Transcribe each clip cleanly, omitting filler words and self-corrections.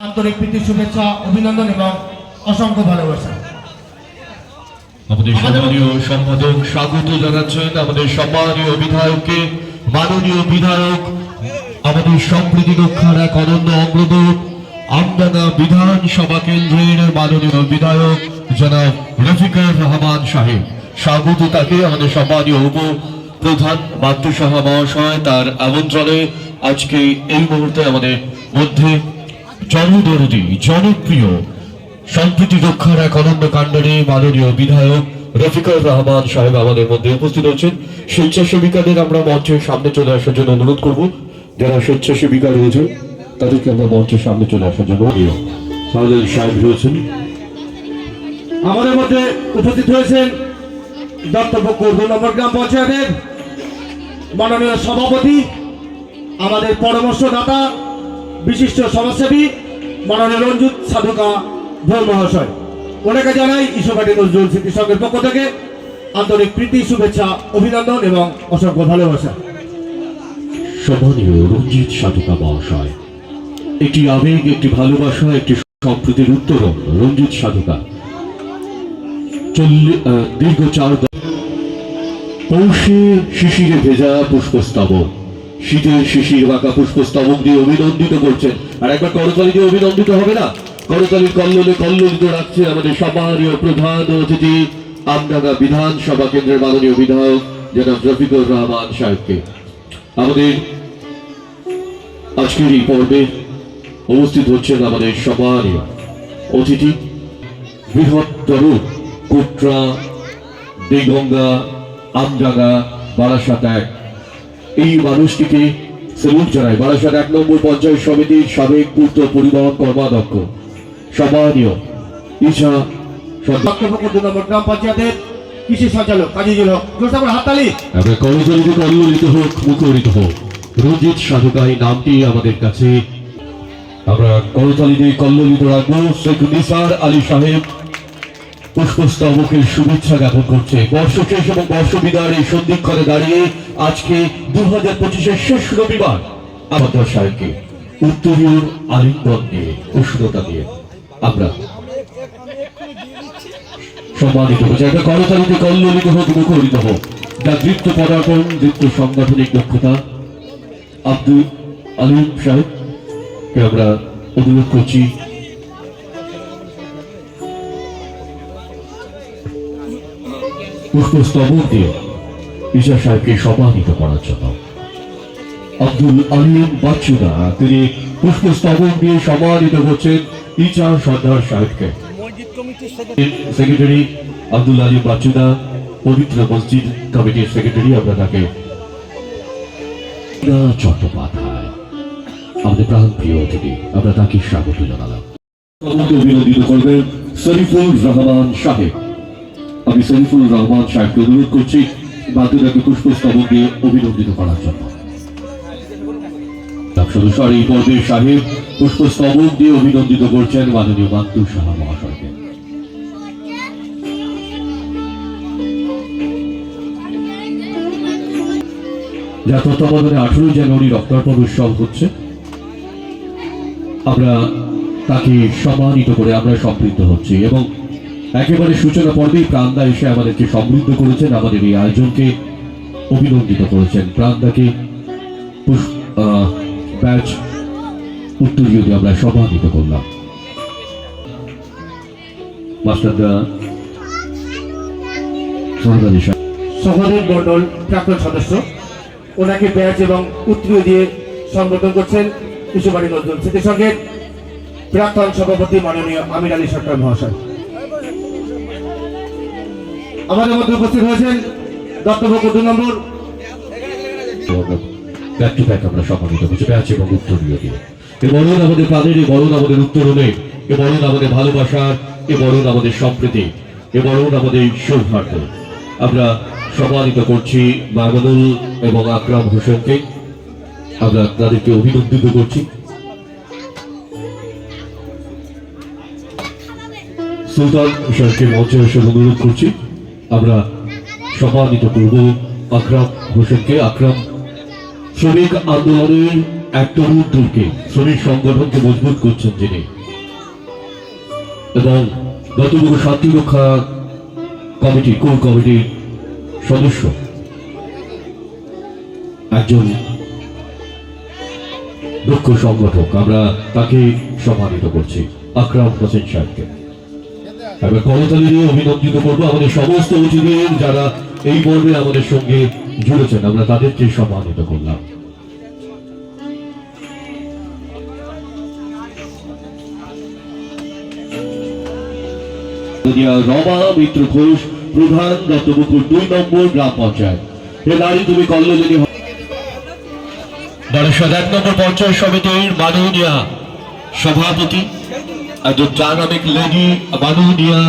আন্তরিক প্রীতি শুভেচ্ছা অভিনন্দন এবং অসংখ্য ভালোবাসা। আমাদের সম্মানীয় সম্পাদক স্বাগত জানাচ্ছেন আমাদের সম্মানীয় বিধায়ককে। মাননীয় বিধায়ক আমাদের সম্প্রীতি রক্ষার এক অনন্য অগ্রদূত আমডাঙ্গা বিধানসভা কেন্দ্রের মাননীয় বিধায়ক জনাব রফিকুর রহমান সাহেব, স্বাগত তাকে। আমাদের সম্মানীয় উপ প্রধান মাতৃসভা মহাশয় তার আমন্ত্রণে আজকে এই মুহূর্তে আমাদের মধ্যে জনদরদী জনপ্রিয় সম্প্রীতি রক্ষার এক অনন্য কাণ্ডে মাননীয় বিধায়ক রফিকুর রহমান সাহেব আমাদের মধ্যে উপস্থিত হচ্ছেন। স্বেচ্ছাসেবিকাদের আমরা মঞ্চের সামনে চলে আসার জন্য অনুরোধ করব। যারা স্বেচ্ছাসেবিকা রয়েছে তাদেরকে আমরা মঞ্চের সামনে চলে আসার জন্য সাহেব রয়েছেন। আমাদের মধ্যে উপস্থিত হয়েছেন দত্তপুকুর 2 নম্বর গ্রাম পঞ্চায়েতের মাননীয় সভাপতি, আমাদের পরামর্শদাতা বিশিষ্ট সমাজসেবী মাননীয় রঞ্জিত সাধুকা ধর মহাশয়। ওনাকে জানাই ঈশ্বরবাটি নজরুল স্মৃতি সংঘের পক্ষ থেকে আন্তরিক প্রীতি শুভেচ্ছা অভিনন্দন এবং অসংখ্য ভালোবাসা। সম্মানীয় রঞ্জিত সাধুকা মহাশয়, একটি আবেগ, একটি ভালোবাসা, একটি সম্প্রীতির উত্তরণ। রঞ্জিত সাধুকা দীর্ঘ 4 পৌষে শিশিরে ভেজা পুষ্পস্তবক, শীতের শিশির বাঁকা পুষ্পস্তবক দিয়ে অভিনন্দিত করছেন। আর একবার করতালি দিয়ে অভিনন্দিত হবে না? করতালির কল্লোলে কল্লোলিত রাখছে আমাদের সম্মানীয় প্রধান অতিথি আমডাঙ্গা বিধানসভা কেন্দ্রের মাননীয় বিধায়ক জনাব রফিকুর রহমান সাহেবকে। আমাদের আজকের এই পর্বে উপস্থিত হচ্ছেন আমাদের সম্মানীয় অতিথি বৃহত্তর কুটরা দেগঙ্গা আমডাঙ্গা বারাসাত 1 এই মানুষটিকে সেলুট জানাই। বারাসাত 1 নম্বর পঞ্চায়েত সমিতির সাবেক পূর্ত পরিবহন কর্মাধ্যক্ষ সম্মানীয় ইচ্ছা দত্তপুকুর 2 নম্বর গ্রাম পঞ্চায়েতের কৃষি সঞ্চালক কাজীজুল হক। হাততালি। করতালিতে কল্লোলিত হোক, মুখরিত হোক রঞ্জিত সাধুকা এই নামটি আমাদের কাছে আমরা করতালি দিয়ে কল্লোলিত রাখবো। শেখ নিসার আলী সাহেব পুষ্পস্তবকের শুভেচ্ছা জ্ঞাপন করছে। বর্ষ শেষ এবং বর্ষ বিদায়ের এই সন্ধিক্ষণে দাঁড়িয়ে আজকে 2025-এর শেষ রবিবার আমাদের সাহেবকে উত্তরীয় আলিঙ্গন দিয়ে উষ্ণতা দিয়ে আমরা সম্মানিত হচ্ছে। একটা করতালিতে কল্লোলিত হোক, মুখরিত হোক। যার নৃত্য পদার্পণ, নৃত্য সাংগঠনিক দক্ষতা আব্দুল আলিম সাহেবকে আমরা অনুরোধ করছি পুষ্পস্তবক দিয়ে ঈশা সাহেবকে সম্মানিত করার জন্য। আব্দুল আলিম বাচ্চুদা তিনি পুষ্পস্তবক দিয়ে সম্মানিত করছেন ঈশা সর্দার সাহেবকে। সেক্রেটারি আব্দুল আলিম বাচ্চুদা, পবিত্র মসজিদ কমিটির সেক্রেটারি, আমরা তাকে চট্টোপাধ্যায় আমাদের প্রাণপ্রিয় অতিথি, আমরা তাকে স্বাগত জানালাম। অভিনন্দিত করবেন শরীফুল রহমান সাহেব। আমি শরীফুল রহমান সাহেবকে অনুরোধ করছি বাদুদাকে পুষ্পস্তবক দিয়ে অভিনন্দিত করার জন্য। সদস্য এই পর্বে সাহেব পুষ্পস্তবক দিয়ে অভিনন্দিত করছেন মাননীয় মাতৃসভা মহাশয়কে। যা তত্ত্বাবধানে 18 জানুয়ারি রক্তার্পণ উৎসব হচ্ছে, আমরা তাকে সম্মানিত করে আমরা সমৃদ্ধ হচ্ছি এবং একেবারে সূচনা পর্বেই প্রাণদা এসে আমাদেরকে সমৃদ্ধ করেছেন, আমাদের এই আয়োজনকে অভিনন্দিত করেছেন। প্রাণদাকে ব্যাচ উত্তরীয় দিয়ে আমরা সম্মানিত করলাম। মাস্টারদা সহদেব মন্ডল প্রাক্তন সদস্য, ওনাকে ব্যাচ এবং উত্তরীয় দিয়ে সম্বোধন করছেন ঈশ্বরবাটি নজরুল স্মৃতি সংঘের প্রাক্তন সভাপতি মাননীয় আমির আলী সরকার মহাশয়। আমাদের মধ্যে উপস্থিত হয়েছেন দত্তপুকুর 2 নম্বর ব্যাক টু ব্যাক আমরা সম্মানিত করছি ব্যাচ এবং উত্তরীয় দিয়ে। এ বরণ আমাদের প্রাণের, এ বরণ আমাদের উত্তরণে, এ বরণ আমাদের ভালোবাসার, এ বরণ আমাদের সম্প্রীতি, এ বরণ আমাদের সৌভাগ্য। আমরা সম্মানিত করছি মামুনুল এবং আকরাম হোসেনকে, আমরা তাদেরকে অভিনন্দিত করছি। সুলতান হোসেনকে মঞ্চে এসে অনুরোধ করছি, আমরা সম্মানিত করব আকরাম হোসেনকে। আকরাম শ্রমিক আন্দোলনের এক তরুণ দলকে শ্রমিক সংগঠনকে মজবুত করছেন যিনি, এবং দত্তপুকুর শান্তি রক্ষা কমিটি কোর কমিটির সদস্য একজন দক্ষ সংগঠক, আমরা তাকে সম্মানিত করছি আকরাম হোসেন সাহেবকে। এবার করতালি দিয়ে অভিনন্দিত করবো আমাদের সমস্ত অতিথিদের যারা এই পর্বে আমাদের সঙ্গে জুড়েছেন, আমরা তাদেরকে সম্মানিত করলাম। রমা মিত্র ঘোষ, প্রধান, দত্তপুকুর 2 নম্বর গ্রাম পঞ্চায়েত। হে নারী তুমি কল্যাণী বারাসাত 1 নম্বর পঞ্চায়েত সমিতির মাননীয়া সভাপতি, একজন ডায়নামিক লেডি মাননীয়া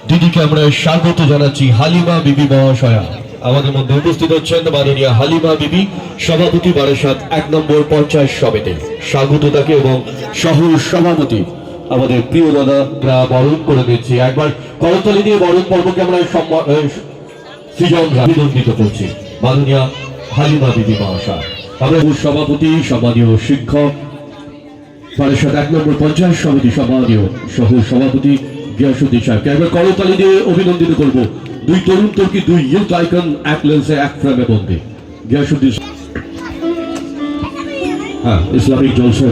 দিদিকে আমরা স্বাগত জানাচ্ছি, হালিমা বিবি মহাশয়া। আমাদের মধ্যে উপস্থিত হচ্ছেন মাননীয়া হালিমা বিবি, সভাপতি বারাসাত 1 নম্বর পঞ্চায়েত সমিতি। স্বাগত তাকে, এবং সহ সভাপতি আমাদের প্রিয় দাদা বরণ করে দিচ্ছি। একবার করতালি দিয়ে বরণ পর্বকে আমরা সৃজন অভিনন্দিত করছি মাননীয়া হালিমা বিবি মহাশয়। আমরা সভাপতি, সম্মানীয় শিক্ষক, বারাসাত 1 নম্বর পঞ্চায়েত সমিতি সম্মানীয় সহ সভাপতি গিয়াসুদ্দিন সাহেবকে একবার করতালি দিয়ে অভিনন্দিত করবো। 2 তরুণ তুর্কি, 2 ইউথ আইকন, 1 লেন্সে 1 ফ্রেমে বন্দী। গিয়াসুদ্দিন, হ্যাঁ, ইসলামিক জলসা